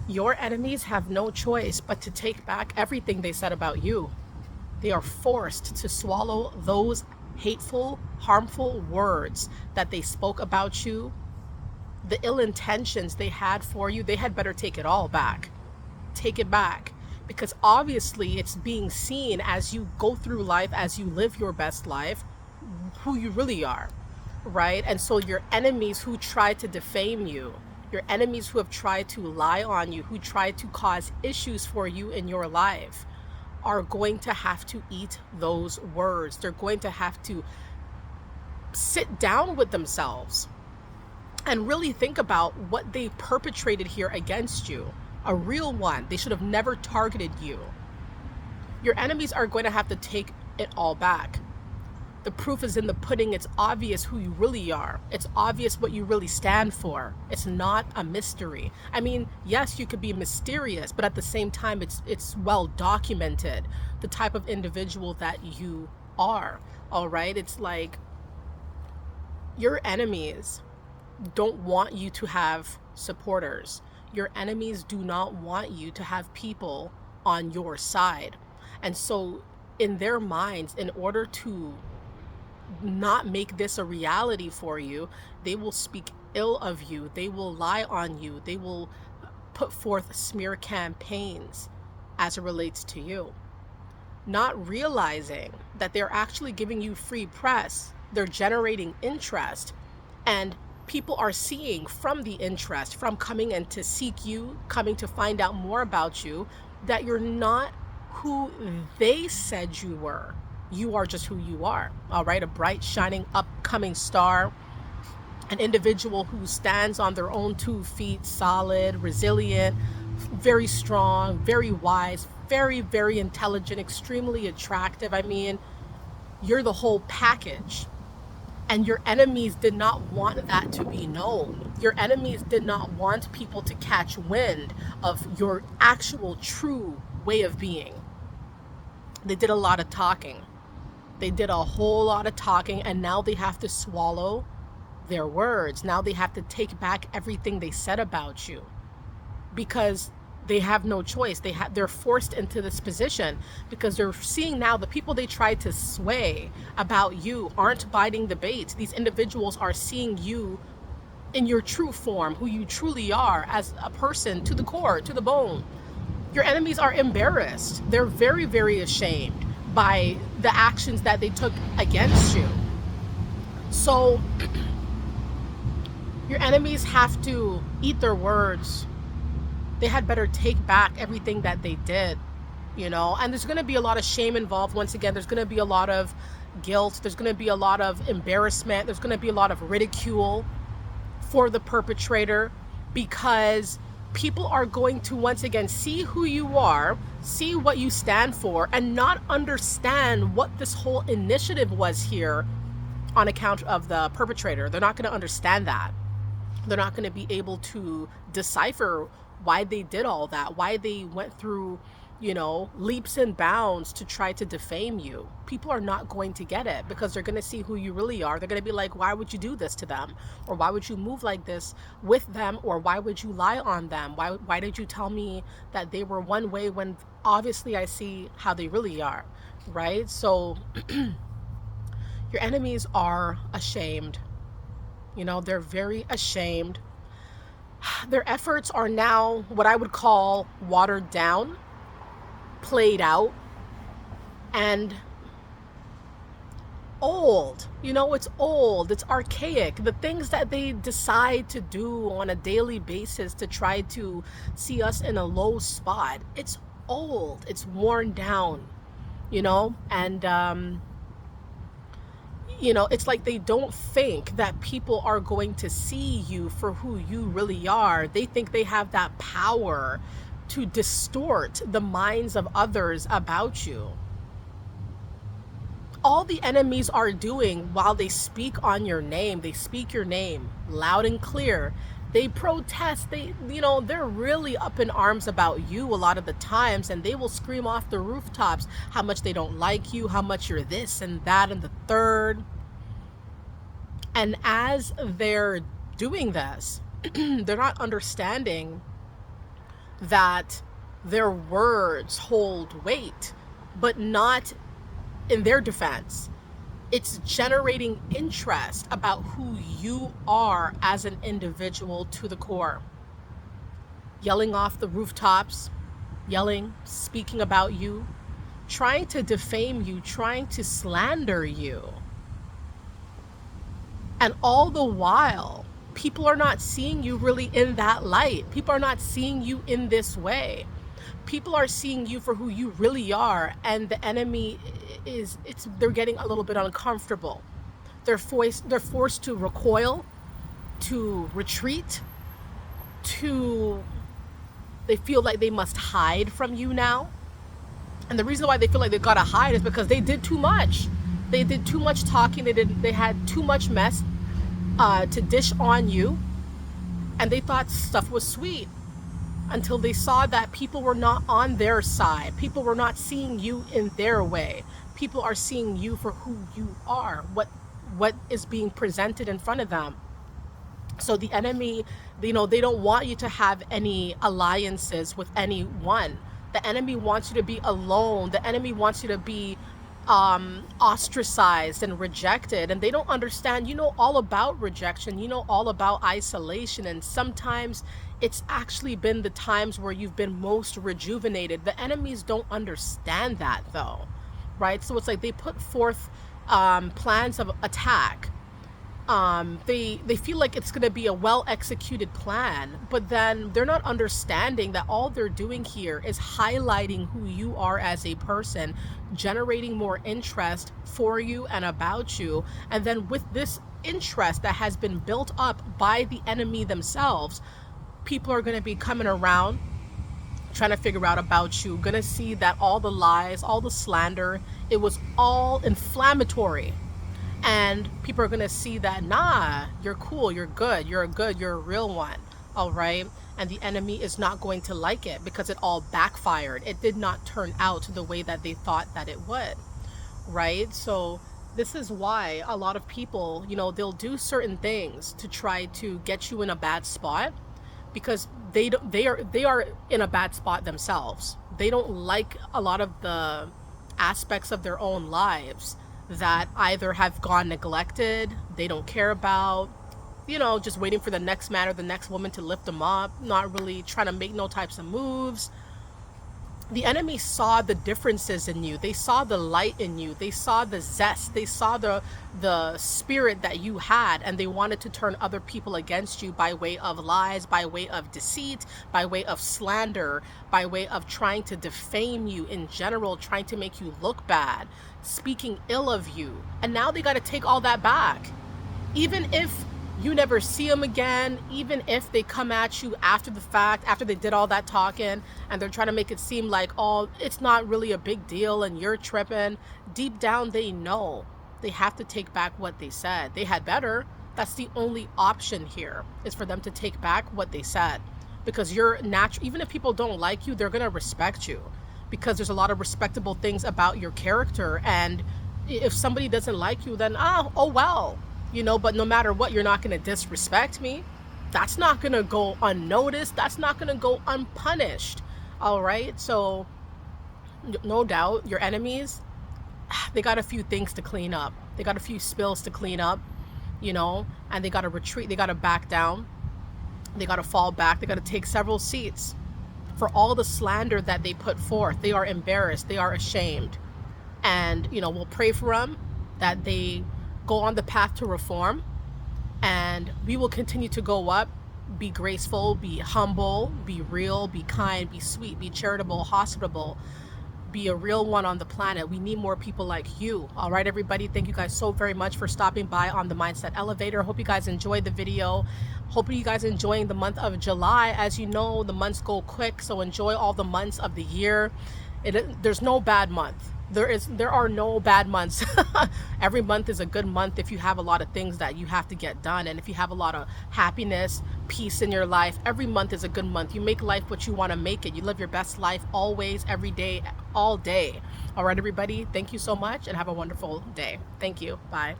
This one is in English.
Your enemies have no choice but to take back everything they said about you. They are forced to swallow those hateful, harmful words that they spoke about you, the ill intentions they had for you. They had better take it all back. Take it back. Because obviously it's being seen as you go through life, as you live your best life, who you really are, right? And so your enemies who try to defame you, your enemies who have tried to lie on you, who try to cause issues for you in your life, are going to have to eat those words. They're going to have to sit down with themselves and really think about what they perpetrated here against you. A real one. They should have never targeted you. Your enemies are going to have to take it all back. The proof is in the pudding. It's obvious who you really are. It's obvious what you really stand for. It's not a mystery. I mean, yes, you could be mysterious, but at the same time, it's well documented, the type of individual that you are. All right? It's like your enemies don't want you to have supporters. Your enemies do not want you to have people on your side. And so in their minds, in order to not make this a reality for you, they will speak ill of you. They will lie on you. They will put forth smear campaigns as it relates to you, not realizing that they're actually giving you free press. They're generating interest, and people are seeing from the interest, from coming in to seek you, coming to find out more about you, that you're not who they said you were. You are just who you are, all right? A bright, shining, upcoming star, an individual who stands on their own 2 feet, solid, resilient, very strong, very wise, very, very intelligent, extremely attractive. I mean, you're the whole package. And your enemies did not want that to be known. Your enemies did not want people to catch wind of your actual true way of being. They did a lot of talking. They did a whole lot of talking, and now they have to swallow their words. Now they have to take back everything they said about you, because they have no choice. They're forced into this position because they're seeing now the people they tried to sway about you aren't biting the bait. These individuals are seeing you in your true form, who you truly are as a person, to the core, to the bone. Your enemies are embarrassed. They're very, very ashamed by the actions that they took against you. So your enemies have to eat their words. They had better take back everything that they did, and there's going to be a lot of shame involved. Once again, there's going to be a lot of guilt. There's going to be a lot of embarrassment. There's going to be a lot of ridicule for the perpetrator, because people are going to once again see who you are, see what you stand for, and not understand what this whole initiative was here on account of the perpetrator. They're not going to understand that. They're not going to be able to decipher why they did all that, why they went through, leaps and bounds to try to defame you. People are not going to get it, because they're going to see who you really are. They're going to be like, why would you do this to them? Or why would you move like this with them? Or why would you lie on them? Why did you tell me that they were one way when obviously I see how they really are, right? So your enemies are ashamed. They're very ashamed. Their efforts are now what I would call watered down, played out, and old. It's old. It's archaic. The things that they decide to do on a daily basis to try to see us in a low spot, it's old. It's worn down, and it's like they don't think that people are going to see you for who you really are. They think they have that power to distort the minds of others about you. All the enemies are doing while they speak on your name, they speak your name loud and clear. They protest. They're really up in arms about you a lot of the times, and they will scream off the rooftops how much they don't like you, how much you're this and that and the third. And as they're doing this, they're not understanding that their words hold weight, but not in their defense. It's generating interest about who you are as an individual to the core. Yelling off the rooftops, yelling, speaking about you, trying to defame you, trying to slander you. And all the while, people are not seeing you really in that light. People are not seeing you in this way. People are seeing you for who you really are, and the enemy they're getting a little bit uncomfortable. They're forced to recoil, to retreat, they feel like they must hide from you now. And the reason why they feel like they've got to hide is because they did too much. They did too much talking. They had too much mess to dish on you, and they thought stuff was sweet until they saw that people were not on their side. People were not seeing you in their way. People are seeing you for who you are, what is being presented in front of them. So the enemy, they don't want you to have any alliances with anyone. The enemy wants you to be alone. The enemy wants you to be ostracized and rejected. And they don't understand, all about rejection, all about isolation. And sometimes it's actually been the times where you've been most rejuvenated. The enemies don't understand that though, right? So it's like they put forth plans of attack. They feel like it's going to be a well-executed plan, but then they're not understanding that all they're doing here is highlighting who you are as a person, generating more interest for you and about you. And then with this interest that has been built up by the enemy themselves, people are going to be coming around trying to figure out about you, going to see that all the lies, all the slander, it was all inflammatory. And people are going to see that, nah, you're cool, you're good, you're a real one, all right? And the enemy is not going to like it because it all backfired. It did not turn out the way that they thought that it would, right? So this is why a lot of people, they'll do certain things to try to get you in a bad spot because they are in a bad spot themselves. They don't like a lot of the aspects of their own lives that either have gone neglected, they don't care about, just waiting for the next man or the next woman to lift them up, not really trying to make no types of moves. The enemy saw the differences in you. They saw the light in you. They saw the zest. They saw the spirit that you had, and they wanted to turn other people against you by way of lies, by way of deceit, by way of slander, by way of trying to defame you in general, trying to make you look bad, speaking ill of you. And now they got to take all that back. Even if you never see them again, even if they come at you after the fact, after they did all that talking, and they're trying to make it seem like, oh, it's not really a big deal and you're tripping, deep down they know they have to take back what they said. They had better. That's the only option here, is for them to take back what they said. Because you're natural. Even if people don't like you, they're going to respect you, because there's a lot of respectable things about your character. And if somebody doesn't like you, then oh well, but no matter what, you're not going to disrespect me. That's not going to go unnoticed. That's not going to go unpunished. All right. So no doubt your enemies, they got a few things to clean up. They got a few spills to clean up, and they got to retreat. They got to back down. They got to fall back. They got to take several seats for all the slander that they put forth. They are embarrassed. They are ashamed. And, we'll pray for them that they go on the path to reform, and we will continue to go up, be graceful, be humble, be real, be kind, be sweet, be charitable, hospitable, be a real one on the planet. We need more people like you. All right, everybody, thank you guys so very much for stopping by on the Mindset Elevator. Hope you guys enjoyed the video. Hope you guys enjoying the month of July. As you know, the months go quick, so enjoy all the months of the year. There's no bad month. There are no bad months. Every month is a good month if you have a lot of things that you have to get done, and if you have a lot of happiness, peace in your life. Every month is a good month. You make life what you want to make it. You live your best life always, every day, all day. All right, everybody, thank you so much, and have a wonderful day. Thank you. Bye.